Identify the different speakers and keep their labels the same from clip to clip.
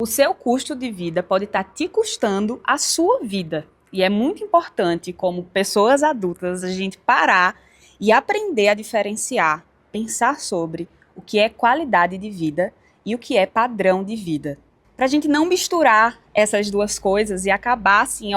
Speaker 1: O seu custo de vida pode estar te custando a sua vida. E é muito importante, como pessoas adultas, a gente parar e aprender a diferenciar, pensar sobre o que é qualidade de vida e o que é padrão de vida. Para a gente não misturar essas duas coisas e acabar assim,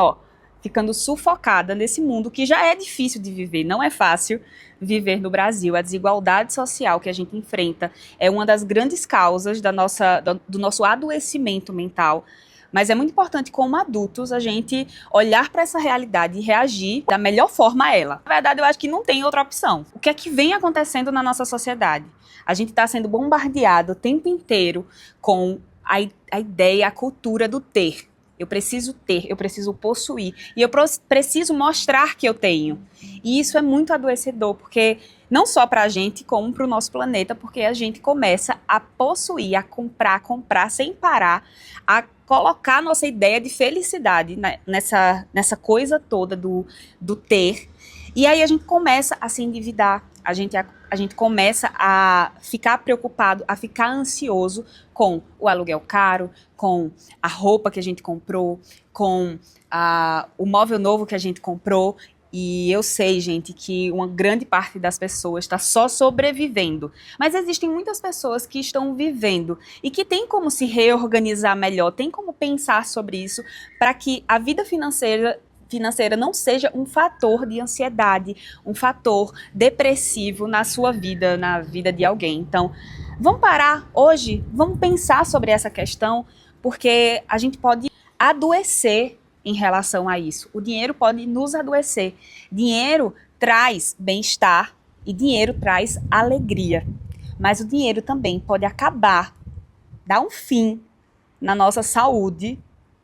Speaker 1: ficando sufocada nesse mundo que já é difícil de viver. Não é fácil viver no Brasil. A desigualdade social que a gente enfrenta é uma das grandes causas do nosso adoecimento mental. Mas é muito importante, como adultos, a gente olhar para essa realidade e reagir da melhor forma a ela. Na verdade, eu acho que não tem outra opção. O que é que vem acontecendo na nossa sociedade? A gente está sendo bombardeado o tempo inteiro com a ideia, a cultura do ter. Eu preciso ter, eu preciso possuir. E eu preciso mostrar que eu tenho. E isso é muito adoecedor, porque não só para a gente, como para o nosso planeta, porque a gente começa a possuir, a comprar sem parar, a colocar a nossa ideia de felicidade nessa coisa toda do ter. E aí a gente começa a se endividar, a gente começa a ficar preocupado, a ficar ansioso com o aluguel caro, com a roupa que a gente comprou, com o móvel novo que a gente comprou. E eu sei, gente, que uma grande parte das pessoas está só sobrevivendo. Mas existem muitas pessoas que estão vivendo e que têm como se reorganizar melhor, têm como pensar sobre isso para que a vida financeira não seja um fator de ansiedade, um fator depressivo na sua vida, na vida de alguém. Então, vamos parar hoje, vamos pensar sobre essa questão, porque a gente pode adoecer em relação a isso. O dinheiro pode nos adoecer. Dinheiro traz bem-estar e dinheiro traz alegria. Mas o dinheiro também pode acabar, dar um fim na nossa saúde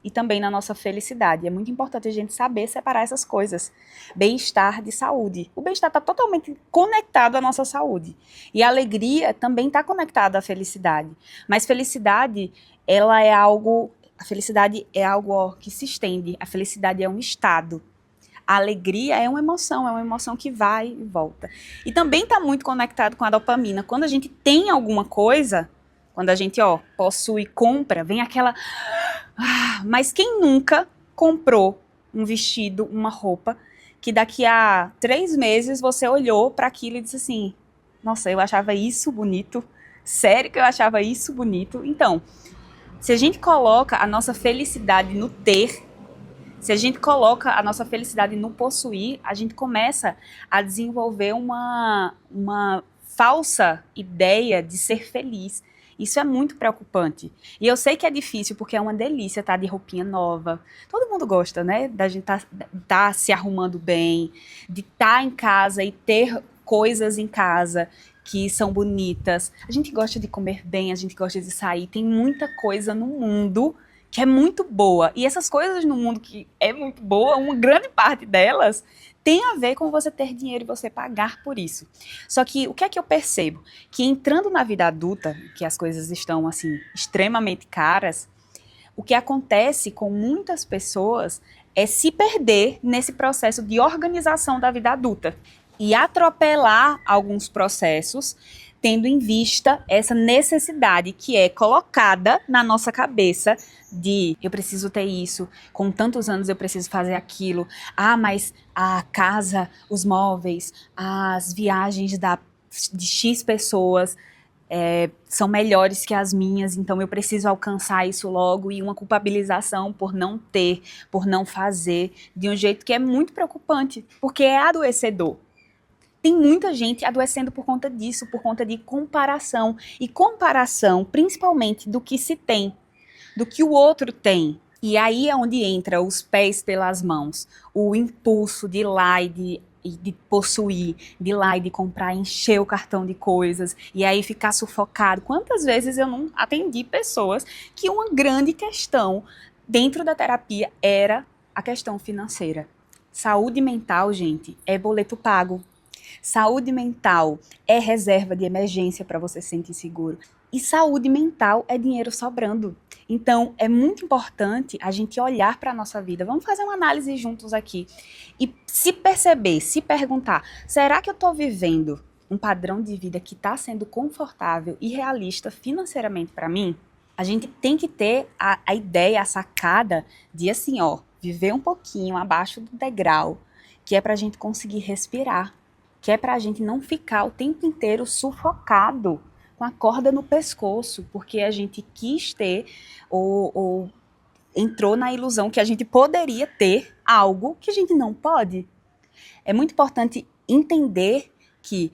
Speaker 1: e também na nossa felicidade. É muito importante a gente saber separar essas coisas. Bem-estar de saúde. O bem-estar está totalmente conectado à nossa saúde. E a alegria também está conectada à felicidade. Mas felicidade, ela é algo... A felicidade é algo que se estende. A felicidade é um estado. A alegria é uma emoção que vai e volta. E também está muito conectado com a dopamina. Quando a gente tem alguma coisa, quando a gente possui, compra, vem aquela... Mas quem nunca comprou um vestido, uma roupa, que daqui a 3 meses você olhou para aquilo e disse assim, nossa, eu achava isso bonito, sério que eu achava isso bonito? Então, se a gente coloca a nossa felicidade no ter, se a gente coloca a nossa felicidade no possuir, a gente começa a desenvolver uma falsa ideia de ser feliz. Isso é muito preocupante. E eu sei que é difícil, porque é uma delícia estar de roupinha nova. Todo mundo gosta, né? Da gente tá se arrumando bem, de estar em casa e ter coisas em casa que são bonitas. A gente gosta de comer bem, a gente gosta de sair. Tem muita coisa no mundo que é muito boa. E essas coisas no mundo que é muito boa, uma grande parte delas tem a ver com você ter dinheiro e você pagar por isso. Só que o que é que eu percebo? Que entrando na vida adulta, que as coisas estão assim extremamente caras, o que acontece com muitas pessoas é se perder nesse processo de organização da vida adulta e atropelar alguns processos, tendo em vista essa necessidade que é colocada na nossa cabeça de eu preciso ter isso, com tantos anos eu preciso fazer aquilo, mas a casa, os móveis, as viagens de X pessoas são melhores que as minhas, então eu preciso alcançar isso logo, e uma culpabilização por não ter, por não fazer, de um jeito que é muito preocupante, porque é adoecedor. Tem muita gente adoecendo por conta disso, por conta de comparação. E comparação, principalmente, do que se tem, do que o outro tem. E aí é onde entra os pés pelas mãos. O impulso de ir lá e de possuir, de ir lá e de comprar, encher o cartão de coisas, e aí ficar sufocado. Quantas vezes eu não atendi pessoas que uma grande questão dentro da terapia era a questão financeira. Saúde mental, gente, é boleto pago. Saúde mental é reserva de emergência para você se sentir seguro. E saúde mental é dinheiro sobrando. Então, é muito importante a gente olhar para a nossa vida. Vamos fazer uma análise juntos aqui. E se perceber, se perguntar, será que eu estou vivendo um padrão de vida que está sendo confortável e realista financeiramente para mim? A gente tem que ter a ideia, a sacada de assim, ó, viver um pouquinho abaixo do degrau, que é pra gente conseguir respirar, que é pra gente não ficar o tempo inteiro sufocado com a corda no pescoço, porque a gente quis ter ou entrou na ilusão que a gente poderia ter algo que a gente não pode. É muito importante entender que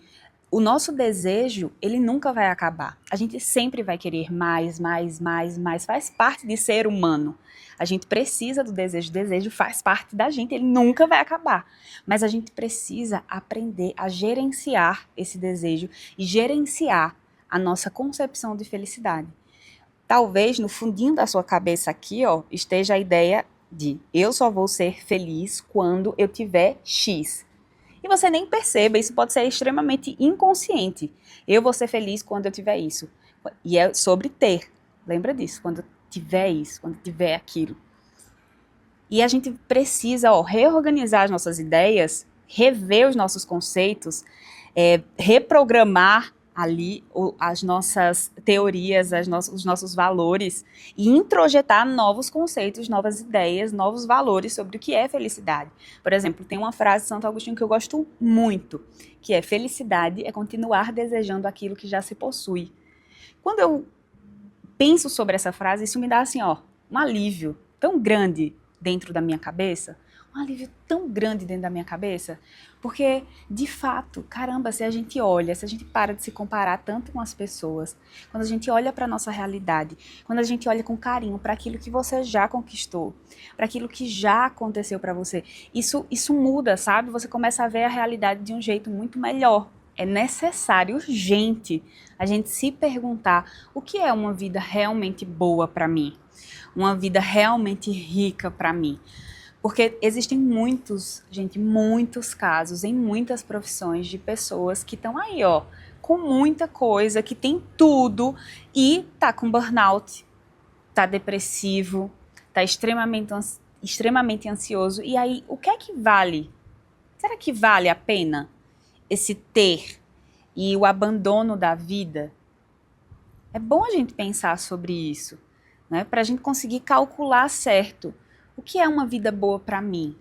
Speaker 1: o nosso desejo, ele nunca vai acabar. A gente sempre vai querer mais, mais, mais, mais. Faz parte de ser humano. A gente precisa do desejo. O desejo faz parte da gente, ele nunca vai acabar. Mas a gente precisa aprender a gerenciar esse desejo e gerenciar a nossa concepção de felicidade. Talvez no fundinho da sua cabeça aqui, ó, esteja a ideia de eu só vou ser feliz quando eu tiver X. E você nem perceba, isso pode ser extremamente inconsciente. Eu vou ser feliz quando eu tiver isso. E é sobre ter. Lembra disso, quando eu tiver isso, quando eu tiver aquilo. E a gente precisa, ó, reorganizar as nossas ideias, rever os nossos conceitos, reprogramar ali as nossas teorias, os nossos valores e introjetar novos conceitos, novas ideias, novos valores sobre o que é felicidade. Por exemplo, tem uma frase de Santo Agostinho que eu gosto muito, que é: felicidade é continuar desejando aquilo que já se possui. Quando eu penso sobre essa frase, isso me dá assim, ó, um alívio tão grande dentro da minha cabeça, um alívio tão grande dentro da minha cabeça, porque, de fato, caramba, se a gente olha, se a gente para de se comparar tanto com as pessoas, quando a gente olha para a nossa realidade, quando a gente olha com carinho para aquilo que você já conquistou, para aquilo que já aconteceu para você, isso muda, sabe? Você começa a ver a realidade de um jeito muito melhor. É necessário, urgente, a gente se perguntar o que é uma vida realmente boa para mim, uma vida realmente rica para mim. Porque existem muitos casos, em muitas profissões, de pessoas que estão aí, ó, com muita coisa, que tem tudo e tá com burnout, tá depressivo, tá extremamente ansioso. E aí, o que é que vale? Será que vale a pena esse ter e o abandono da vida? É bom a gente pensar sobre isso, né? Para a gente conseguir calcular certo. O que é uma vida boa para mim?